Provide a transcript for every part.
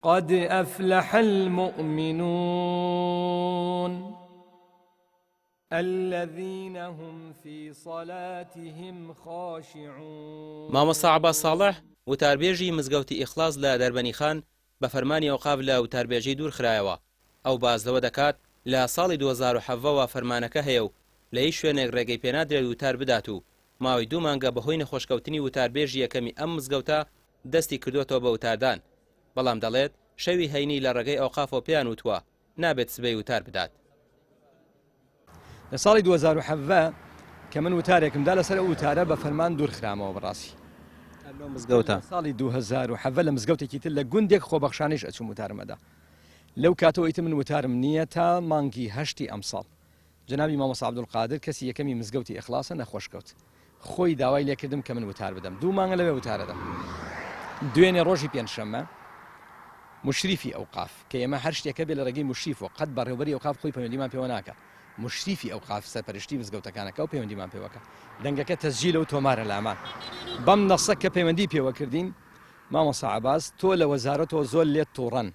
قد أفلح المؤمنون الذين هم في صلاتهم خاشعون. مامۆستا عەباس ساڵح وتاربێژی مزگەوتی ئیخلاس لە دەربەنیخان بە فەرمانی ئەوقاف لە وتاربێژی دوور خرایەوە. ئەو باز لەوە دەکات لە ساڵی 2007ەوە فەرمانەکە هەیە و لە هیچ شوێنێک ڕێگەی پێنادرێت وتار بدات و ماوەی 2 مانگە بەهۆی نەخۆشکەوتنی وتاربێژی یەکەمی ئەم مزگەوتە دەستی کردوێتەوە بە وتاردان، بەڵام دەڵێت شەوی هەینی لە ڕێگەی ئەوقافەوە پێیان وتووە نابێت سبەی وتار بدات. لە ساڵی 2007 کە من وتارێکمدا لەسەر ئەو وتارە بە فەرمان دوور خرامەوە بەڕاستی. مزگەوتە ساڵی 2007 لە مزگەوتێکی تر لە گوندێک خۆبەخشانیش ئەچوم وتارمەدا. لەو کاتەوەیتر من وتارم نییە تا مانگی هەشتی ئەم ساڵ. جنابی مامۆستا عەبدولقادر کەسی یەکەمی مزگەوتی ئیخلاسە نەخۆشکەوت. خۆی داوای لێکردم کە من وتار بدەم. 2 مانگە لەوێ وتارەدا. دوێنێ ڕۆژی پێنجشەممە مشریفی ئەوقاف کە ئێمە هەر شتێکە بێ لە ڕێگەی مشریف و قەت بەڕێوەبەری ئەوقاف خۆی پەیوەندیمان پێوە ناکە. مشریفی ئەوقاف سەرپەرشتی مزگەوتەکانەکە و پەیوەندیمان پێوەکە. دەنگەکە تەسجیلە و تۆمارە لامان. بەم نەسە کە پەیوەندی پێوە کردین مامۆستا عەباس تۆ لە وەزارەتەوە زۆر لێت تووڕەن.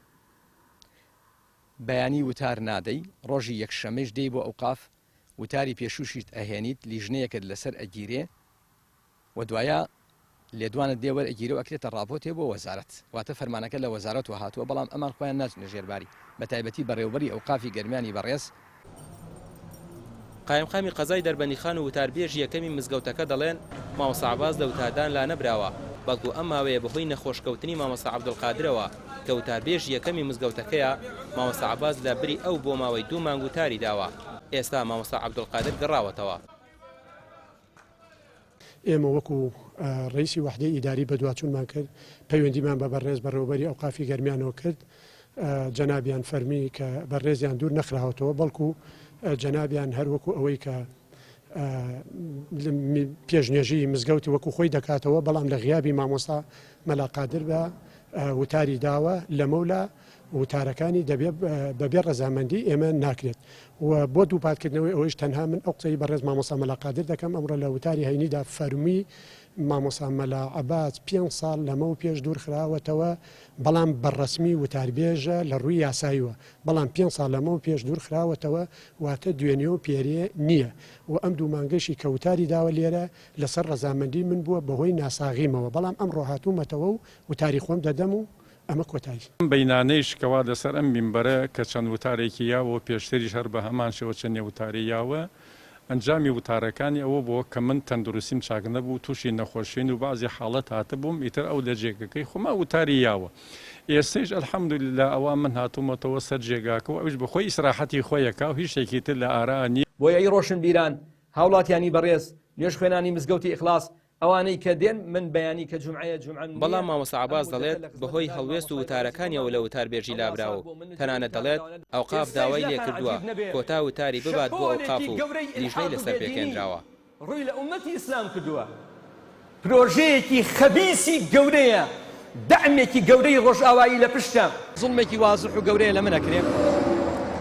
بەیانی وتار نادەی، ڕۆژی یەکشەمەش دەی بۆ ئەوقاف وتاری پێشووشیت ئەهێنیت لیژنەیەکت لەسەر ئەگیرێ و دوایە لێدوانت دێوەر ئەگیرە و ئەکرێتە ڕاپۆتێ بۆ وەزارەت. واتە فەرمانەکە لە وەزارەتەوە هاتووە، بەڵام ئەمان خۆیان ناچنە ژێرباری بە تایبەتی بەڕێوەبەری ئەوقافی گەرمیانی بەڕێز. قایمقامی قەزای دەربەنیخان و وتاربێژی یەکەمی مزگەوتەکە دەڵێن مامۆستا عەباس لە وتاردان لا نەبراوە، بەڵکو ئەم ماوەیە بەهۆی نەخۆشکەوتنی مامۆستا عەبدولقادرەوە کە وتاربێژی یەکەمی مزگەوتەکەیە مامۆستا عەباس لە بری ئەو بۆ ماوەی 2 مانگ وتاری داوە. ئێستا مامۆستا عەبدولقادر گەڕاوەتەوە. ئێمە وەکو ڕئیسی وحدەی ئیداری بەدواچوونمان کرد، پەیوەندیمان بە بەڕێز بەڕێوەبەری ئەوقافی گەرمیانەوە کرد. جەنابیان فەرمی کە بەڕێزیان دوور نەخراوەتەوە، بەڵکو جەنابیان هەر وەکو ئەوەی کە پێشنێژی مزگەوتی وەکو خۆی دەکاتەوە، بەڵام لە غیابی مامۆستا مەلاقادر بە وتاری داوە لە مەولا وتارەکانی دەبێت بەبێ ڕەزامەندی ئێمە ناکرێت. و بۆ دووپاتکردنەوەی ئەوەیش تەنها من ئەو قسەی بەڕێز مامۆستا مەلاقادر دەکەم ئەمڕۆ لە وتاری هەینیدا فەرمی مامۆستا مەلا عەباس 5 ساڵ لەمە و پێش دوور خراوەتەوە، بەڵام بەڕەسمی وتاربێژە لە ڕووی یاساییوە، بەڵام 5 ساڵ لەمە و پێش دوور خراوەتەوە واتە دوێنێ و پێرێ نییە. و ئەم دوو مانگەشی کە وتاری داوە لێرە لەسەر ڕەزامەندی من بووە بەهۆی ناساغیمەوە، بەڵام ئەمڕۆ هاتوومەتەوە و وتاری خۆم دەدەم و ئەمە کۆتایی. بەینانەی شکەوا لەسەر ئەم میمبەرە کە چەند وتارێکی یاوە پێشتریش هەر بە هەمان شێوە چەندێ وتاری یاوە، ئەنجامی وتارەکانی ئەوە بۆ کە من تەندروستیم چاک نەبوو، تووشی نەخۆشین و بازی حاڵەت هاتە بووم، ئیتر ئەو لە جێگەکەی خۆما وتاری یاوە. ئێستش ئەلحەمدولیلا ئەوە من هاتوومەتەوە سەر جێگاکە و ئەوش بەخۆی ئیسراحەتی خۆیەکە و هیچ شتێکی تر لە ئارا نییە. بۆیە ئەی ڕۆشن بیران هاوڵاتیانی بەڕێز نوێژ خوێنانی مزگەوتی ئیخلاس ئەوانەی کە دێن من بەیانی کە جومعەیە جومعەن، بەڵام مامۆستا عەباس دەڵێت بەهۆی هەڵوێست و وتارەکانیەوە لە وتاربێژی لابراوە، تەنانەت دەڵێت ئەوقاف داوای لێ کردووە کۆتا وتاری ببات بۆ ئەوقاف و لیژنەی لەسەر پێکێنراوە. ڕووی لە ئومەتی ئیسلام کردووە. پرۆژەیەکی خەبیسی گەورەیە، دەعمێکی گەورەی ڕۆژئاوایی لە پشتە، زوڵمێکی وازح و گەورەیە لە منەکرێ.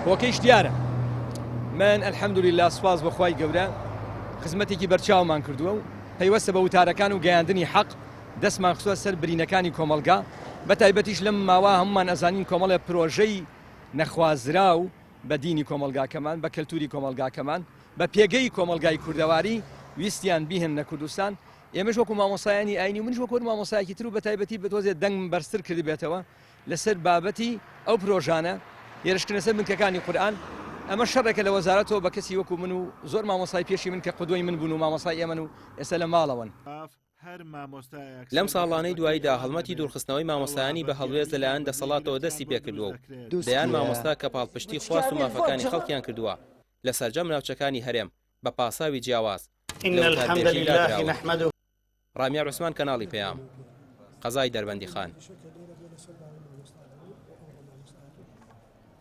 هۆکەیش دیارە. من ئەلحەمدولیلا سوپاس بەخوای گەورە خزمەتێکی بەرچاومان کردووە و پەیوەستە بە وتارەکان و گەیاندنی حەق دەستمان خستووە سەر برینەکانی کۆمەلگا. بە تایبەتیش لەم ماوە هەمومان ئەزانین کۆمەڵە پرۆژەی نەخوازرا و بە دینی کۆمەلگاکەمان، بە کەلتوری کۆمەلگاکەمان، بە پێگەی کۆمەلگای کوردەواری ویستیان بیهێنە کوردستان. ئێمەش وەکو مامۆسایانی ئاینی و منیش وەکو مامۆسایەکی تر و بە تایبەتی بەتۆزێت دەنگ بەرزتر کردی بێتەوە لەسەر بابەتی ئەو پرۆژانە هێرشکردنە سەر بنکەکانی قورئان. ئەمە شەڕێکە لە وەزارەتەوە بە کەسی وەکو من و زۆر مامۆسای پێشی من کە قودوەی من بوون و مامۆسای ئێمەن و ئێستا لە ماڵەوەن. لەم ساڵانەی دواییدا هەڵمەتی دوورخستنەوەی مامۆستایانی بە هەڵوێز لەلایەن دەسەڵاتەوە دەستی پێکردووە و دەیان مامۆستا کە پاڵپشتی خواست و مافەکانی خەڵکیان کردووە لە سەرجەم ناوچەکانی هەرێم بە پاساوی جیاواز. ڕامیا عوسمان، کەناڵی پەیام، قەزای دەربەندیخان.